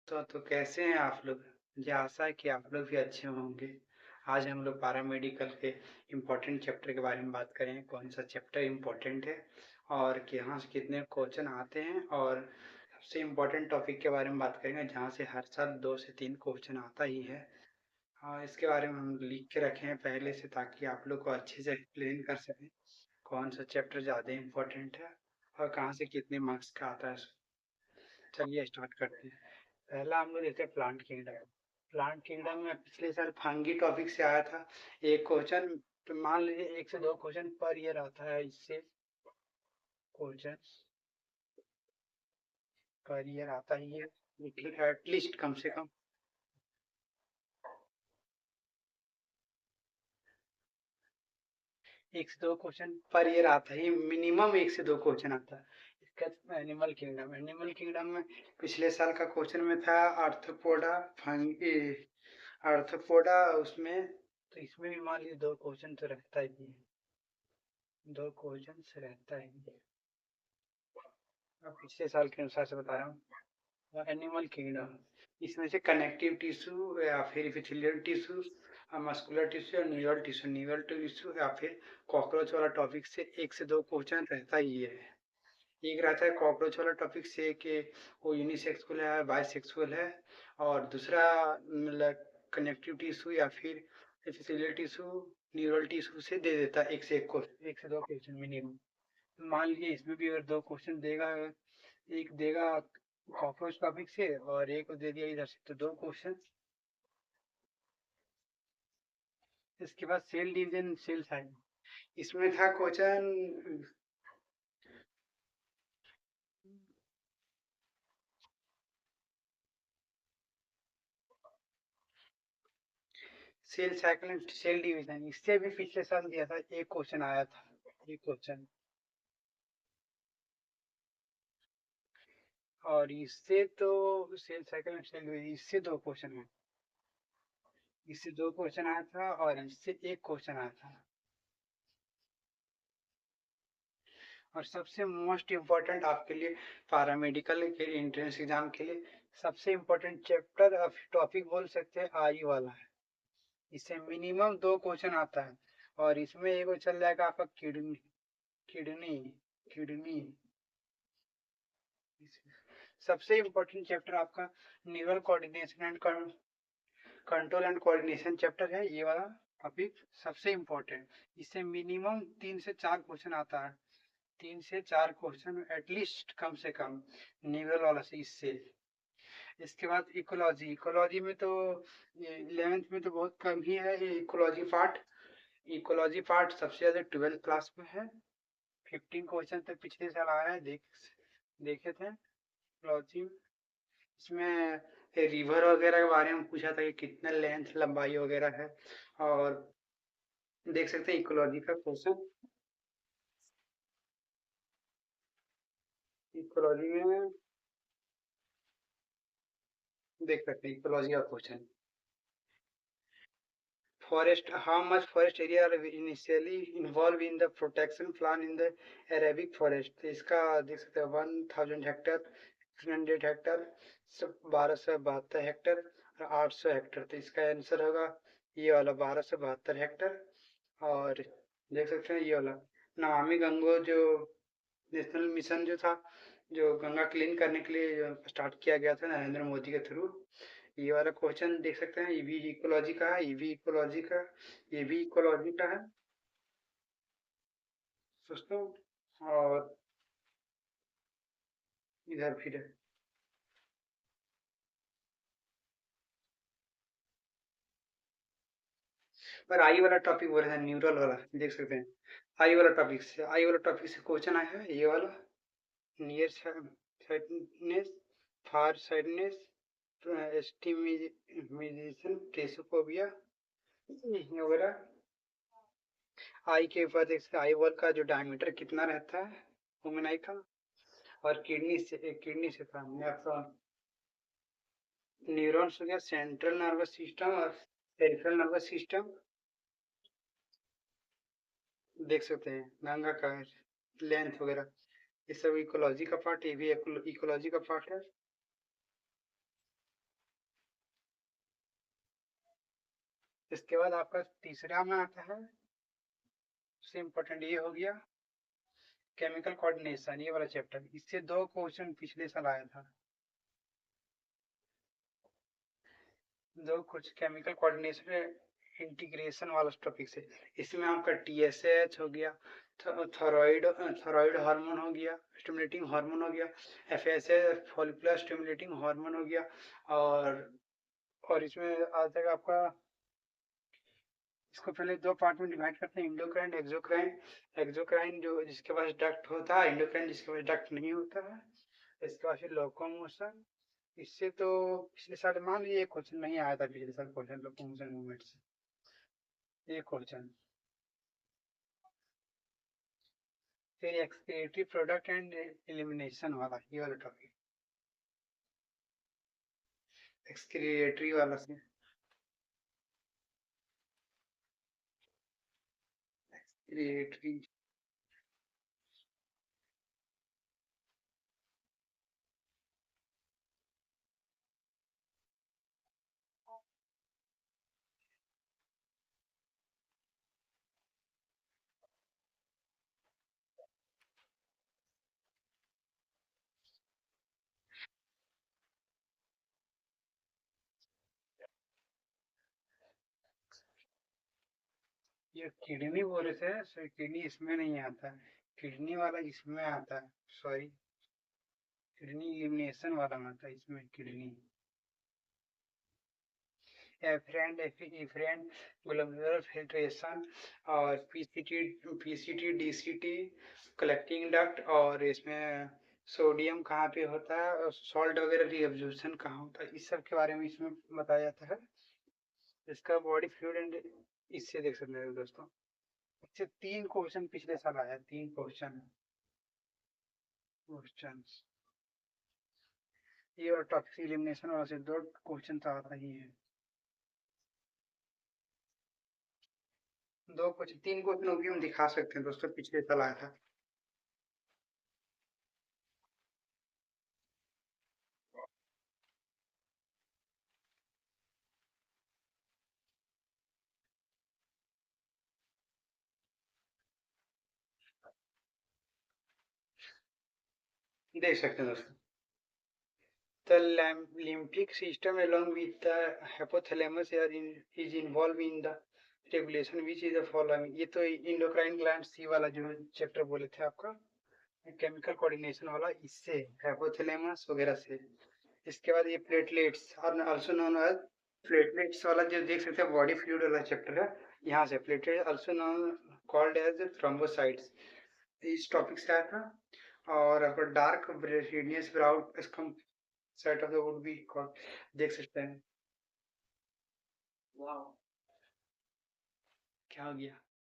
तो कैसे हैं आप लोग? मुझे आशा है कि आप लोग भी अच्छे होंगे। आज हम लोग पैरामेडिकल के इम्पोर्टेंट चैप्टर के बारे में बात करेंगे, कौन सा चैप्टर इम्पोर्टेंट है और कि यहाँ से कितने क्वेश्चन आते हैं, और सबसे इम्पोर्टेंट टॉपिक के बारे में बात करेंगे जहाँ से हर साल 2 से 3 क्वेश्चन आता ही है। हाँ, इसके बारे में हम लिख के रखे हैं पहले से, ताकि आप लोग को अच्छे से एक्सप्लेन कर सकें कौन सा चैप्टर ज़्यादा इम्पोर्टेंट है और कहाँ से कितने मार्क्स का आता है। चलिए स्टार्ट करते हैं। पहला हम लोग देखते हैं प्लांट किंगडम। प्लांट किंगडम में पिछले साल फंगी टॉपिक से आया था एक क्वेश्चन। तो मान लीजिए 1 से 2 क्वेश्चन पर ईयर आता है, इससे क्वेश्चन पर ईयर आता ही है, एटलीस्ट कम से कम 1 से 2 क्वेश्चन पर ईयर आता ही, मिनिमम 1 से 2 क्वेश्चन आता है। इसका एनिमल किंगडम, एनिमल किंगडम में पिछले साल का क्वेश्चन में था आर्थ्रोपोडा फंगी, आर्थ्रोपोडा उसमें। तो इसमें भी मान लीजिए 2 क्वेश्चन तो रहता ही है, 2 क्वेश्चन रहता ही है। अब पिछले साल के अनुसार से बता रहा हूँ। एनिमल किंगडम, इसमें से कनेक्टिव टिश्यू या फिर इपिथेलियल टिश्यू, मस्कुलर टिश्यू या न्यूरल टिश्यू, न्यूरल टिश्यू या फिर कॉकरोच वाला टॉपिक से 1 से 2 क्वेश्चन रहता ही है। एक रहता है कॉकरोच वाला टॉपिक से कि वो यूनिसेक्सुअल है, बाइसेक्सुअल है, और दूसरा मतलब कनेक्टिव टिश्यू या फिर एपिथेलियल टिश्यू, न्यूरल टिश्यू से दे देता है 1 से 2 क्वेश्चन मिनिमम। मान लीजिए इसमें भी अगर 2 क्वेश्चन देगा, एक देगा कॉकरोच टॉपिक से और एक दे दिया इधर से, तो 2 क्वेश्चन। इसके बाद सेल डिवीजन, सेल साइज, इसमें था question cell cycle and cell division, इससे भी पिछले साल दिया था, एक क्वेश्चन आया था, एक क्वेश्चन। और इससे तो cell cycle and cell division, इससे 2 क्वेश्चन है, इससे 2 क्वेश्चन आया था और इससे एक क्वेश्चन आया था। और सबसे मोस्ट इम्पोर्टेंट आपके लिए पैरामेडिकल के एंट्रेंस एग्जाम के लिए सबसे इम्पोर्टेंट चैप्टर अब टॉपिक बोल सकते हैं आई वाला है। इससे मिनिमम 2 क्वेश्चन आता है, और इसमें एक चल जाएगा आपका किडनी, किडनी, किडनी। सबसे इम्पोर्टेंट चैप्टर आपका neural coordination and control and coordination chapter है, ये वाला टॉपिक सबसे इम्पोर्टेंट। इससे मिनिमम 3 से 4 क्वेश्चन आता है, 3 से 4 क्वेश्चन एटलीस्ट कम से कम न्यूरल वाला से, इससे। इसके बाद इकोलॉजी, इकोलॉजी में तो 11th में तो बहुत कम ही है ये इकोलॉजी पार्ट। इकोलॉजी पार्ट सबसे ज्यादा 12th क्लास में है, 15 क्वेश्चन तक पिछले साल आया है, देखे थे इकोलॉजी। इसमें रिवर वगैरह के बारे में पूछा था कि कितना लेंथ लंबाई वगैरह है, और देख सकते हैं इकोलॉजी का क्वेश्चन, इकोलॉजी में देख सकते हैं इकोलॉजी का question. Forest, how much forest area are initially involved in the protection plan in the Arabic forest? तो इसका देख सकते हैं 1000 हेक्टर, 300 हेक्टर, 1272 हेक्टर और 800 हेक्टर। तो इसका आंसर होगा ये वाला 1272 हेक्टर। और देख सकते हैं ये वाला नमामि गंगो, जो नेशनल मिशन जो था, जो गंगा क्लीन करने के लिए स्टार्ट किया गया था नरेंद्र मोदी के थ्रू, ये वाला क्वेश्चन देख सकते हैं। ये भी इकोलॉजी का है, ये भी इकोलॉजी का, ये भी इकोलॉजी का है दोस्तों। और इधर फिर पर आई वाला टॉपिक बोल रहे हैं, न्यूरल वाला, देख सकते हैं। आई वाला टॉपिक से क्वेश्चन आया है, ये वाला नियर साइटनेस, फार साइडनेस, एस्टिमिजेशन, ट्रेसोफोबिया वगैरह। आई के ऊपर देख सकते हैं, आई बॉल का जो डायमीटर कितना रहता है ह्यूमन आई का। और किडनी से था नेफ्रॉन, न्यूरॉन्स हो गया, सेंट्रल नर्वस सिस्टम और पेरिफेरल नर्वस सिस्टम, देख सकते हैं गंगा का लेंथ वगैरह। ये सब इकोलॉजी का पार्ट, ये भी इकोलॉजी का पार्ट है। इसके बाद आपका तीसरा में आता है, सबसे इम्पोर्टेंट ये हो गया केमिकल कोऑर्डिनेशन, ये वाला चैप्टर। इससे 2 क्वेश्चन पिछले साल आया था, 2 कुछ केमिकल कोऑर्डिनेशन इंटीग्रेशन वाला टॉपिक से। इसमें आपका TSH हो गया, थॉयराइड हार्मोन हो गया, स्टिमुलेटिंग हार्मोन हो गया, FSH फॉलिकुलर स्टिमुलेटिंग हार्मोन हो गया, और इसमें आ जाएगा आपका, इसको पहले 2 पार्ट में डिवाइड करते हैं, इंडोक्राइन एक्सोक्राइन। एक्सोक्राइन जो जिसके पास डक्ट होता है, इंडोक्राइन जिसके पास डक्ट नहीं होता है। इसके बाद फिर लोकोमोशन। इससे तो पिछले साल मान लीजिए क्वेश्चन नहीं आया था, पिछले साल क्वेश्चन लोकोमोशन मूवमेंट से एक क्वेश्चन। फिर एक्सक्रीटरी प्रोडक्ट एंड एलिमिनेशन वाला, ये वाला टॉपिक एक्सक्रीटरी वाला से। एक्सक्रीटरी ये किडनी बोले थे सर, किडनी इसमें नहीं आता है, किडनी वाला इसमें आता है, सॉरी, किडनी एलिमिनेशन वाला में आता है, इसमें kidney afferent efferent glomerular filtration, और पीसीटी डीसीटी कलेक्टिंग डक्ट, और इसमें सोडियम कहाँ पे होता है और सॉल्ट वगैरह रीअब्जॉर्प्शन कहाँ होता है, इस सब के बारे में इसमें बताया जाता है। इसका बॉडी फ्लूइड एंड, इससे देख सकते हैं दोस्तों, इससे 3 क्वेश्चन पिछले साल आया, 3 क्वेश्चन ये, और टॉक्सिक एलिमिनेशन वाला से 2 क्वेश्चन तो आता ही है। 2 क्वेश्चन 3 क्वेश्चन भी हम दिखा सकते हैं दोस्तों, पिछले साल आया था। देख सकते हैं दोस्तों, the limbic system along with the hypothalamus is involved in the regulation which is the following। ये तो इंडोक्राइन ग्लैंड सी वाला जो चैप्टर बोले थे आपका, केमिकल कोऑर्डिनेशन वाला, इससे हाइपोथैलेमस वगैरह से। इसके बाद ये प्लेटलेट्स और आल्सो नोन एज प्लेटलेट्स वाला जो देख सकते हैं, बॉडी फ्लूइड वाला चैप्टर है, यहाँ से platelet also known called as thrombocytes, इस टॉपिक से आया था। और आपका dark radius brown set of the would be called, देख सकते हैं। वाह, क्या हो गया।